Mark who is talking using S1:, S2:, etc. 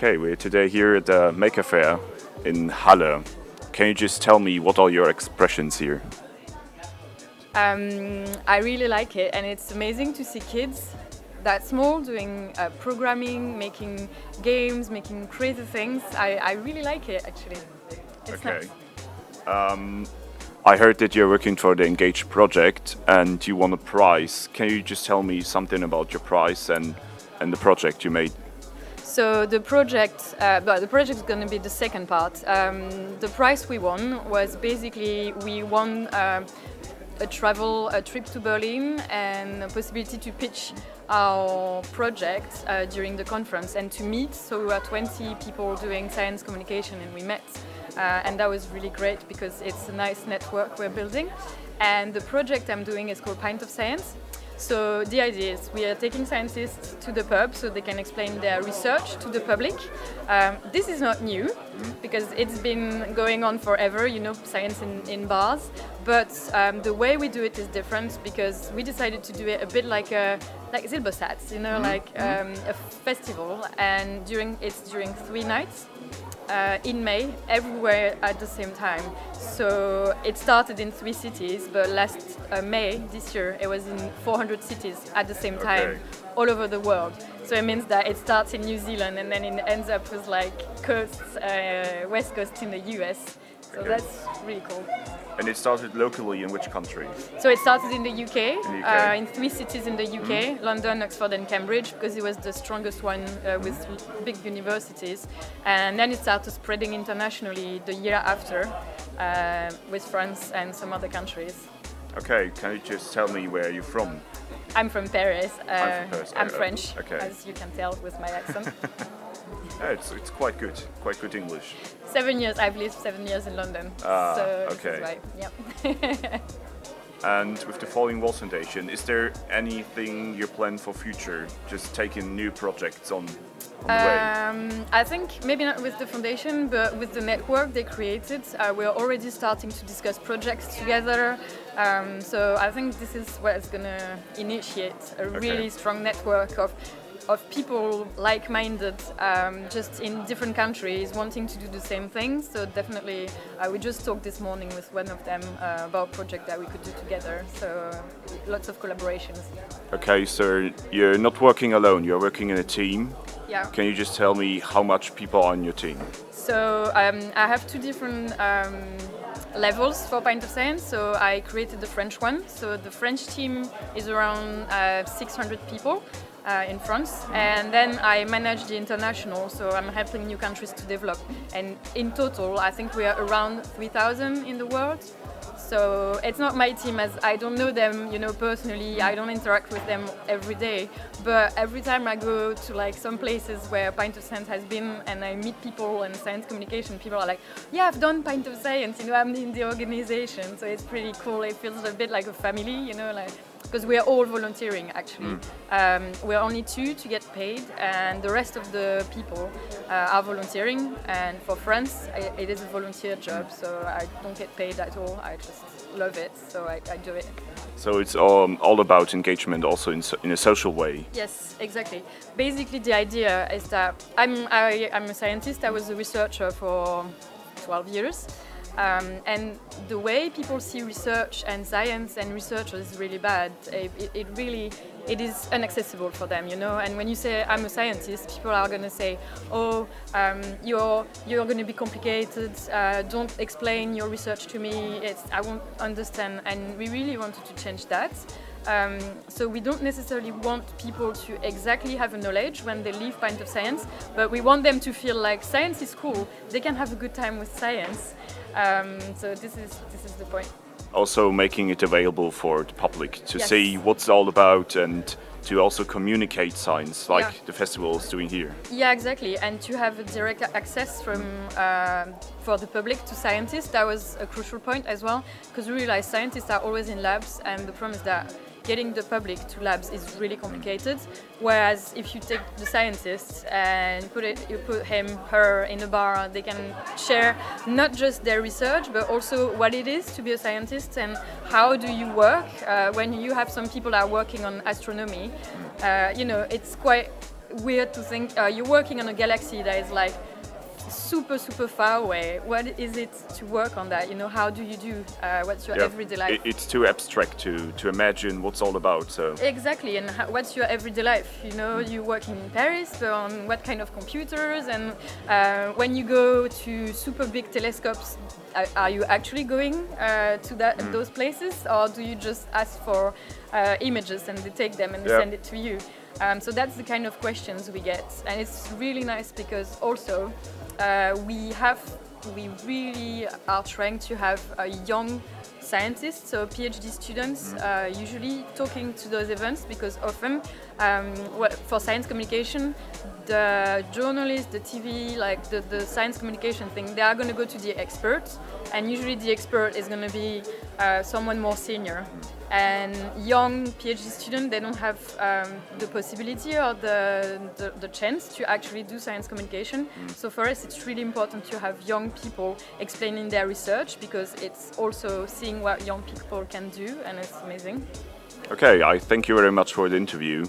S1: Okay, we're today here at the Maker Faire in Halle. Can you just tell me what are your expressions here?
S2: I really like it, and it's amazing to see kids that small doing programming, making games, making crazy things. I really like it, actually. It's
S1: Okay.
S2: nice.
S1: I heard that you're working for the Engage project and you won a prize. Can you just tell me something about your prize and the project you made?
S2: So the project is going to be the second part. The prize we won was basically we won a trip to Berlin and a possibility to pitch our project during the conference and to meet. So we were 20 people doing science communication and we met. And that was really great because it's a nice network we're building. And the project I'm doing is called Pint of Science. So the idea is we are taking scientists to the pub so they can explain their research to the public. This is not new because it's been going on forever, science in bars. But the way we do it is different because we decided to do it a bit like Silbersatz, a festival. And it's during 3 nights. In May, everywhere at the same time. So it started in 3 cities, but last May this year it was in 400 cities at the same time, all over the world. So it means that it starts in New Zealand and then it ends up with coasts, west coast in the US. So that's really cool.
S1: And it started locally in which country?
S2: So it started in the UK,
S1: In
S2: 3 cities in the UK, London, Oxford and Cambridge, because it was the strongest one with big universities. And then it started spreading internationally the year after with France and some other countries.
S1: Okay, can you just tell me where you're from?
S2: I'm from Paris.
S1: I'm from Paris.
S2: I'm French,
S1: okay.
S2: as you can tell with my accent.
S1: Yeah, it's quite good English.
S2: 7 years, I've lived 7 years in London. So
S1: okay.
S2: This is why, yep.
S1: And with the Falling Walls Foundation, is there anything you plan for future? Just taking new projects on the way?
S2: I think maybe not with the foundation, but with the network they created, we're already starting to discuss projects together. So I think this is what's going to initiate a really strong network of people like-minded, just in different countries, wanting to do the same thing. So definitely, we just talked this morning with one of them about a project that we could do together. So lots of collaborations.
S1: Okay, so you're not working alone, you're working in a team.
S2: Yeah.
S1: Can you just tell me how much people are on your team?
S2: So I have 2 different levels for Pint of Science. So I created the French one. So the French team is around 600 people. In France, and then I manage the international, so I'm helping new countries to develop. And in total, I think we are around 3,000 in the world. So it's not my team, as I don't know them, personally. I don't interact with them every day. But every time I go to some places where Pint of Science has been, and I meet people and science communication, people are like, "Yeah, I've done Pint of Science. I'm in the organization." So it's pretty cool. It feels a bit like a family, because we are all volunteering actually. We are only 2 to get paid, and the rest of the people are volunteering. And for France, it is a volunteer job, so I don't get paid at all. I just love it, so I do it.
S1: So it's all about engagement, also in a social way.
S2: Yes, exactly. Basically, the idea is that I'm a scientist. I was a researcher for 12 years. And the way people see research and science and researchers is really bad. It is inaccessible for them, And when you say I'm a scientist, people are going to say, "Oh, you're going to be complicated. Don't explain your research to me. I won't understand." And we really wanted to change that. So we don't necessarily want people to exactly have a knowledge when they leave Pint of Science, but we want them to feel like science is cool. They can have a good time with science. So this is the point.
S1: Also making it available for the public to
S2: Yes.
S1: see what's all about and to also communicate science like the festival is doing here.
S2: Yeah, exactly. And to have a direct access for the public to scientists, that was a crucial point as well, because we realized scientists are always in labs, and the problem is that getting the public to labs is really complicated. Whereas if you take the scientists and you put him, her in a bar, they can share not just their research, but also what it is to be a scientist and how do you work. When you have some people that are working on astronomy, it's quite weird to think you're working on a galaxy that is like super far away. What is it to work on that? How do you do? What's your everyday life?
S1: It's too abstract to imagine what's all about. So
S2: exactly, and what's your everyday life? You're working in Paris, but on what kind of computers? And when you go to super big telescopes, are you actually going to those places, or do you just ask for images and they take them and they send it to you? So that's the kind of questions we get, and it's really nice because also we really are trying to have a young scientists, so PhD students, usually talking to those events, because often for science communication, the journalists, the TV, like the science communication thing, they are going to go to the expert, and usually the expert is going to be someone more senior. And young PhD students, they don't have the possibility or the chance to actually do science communication. So for us, it's really important to have young people explaining their research, because it's also seeing what young people can do, and it's amazing.
S1: Okay, I thank you very much for the interview.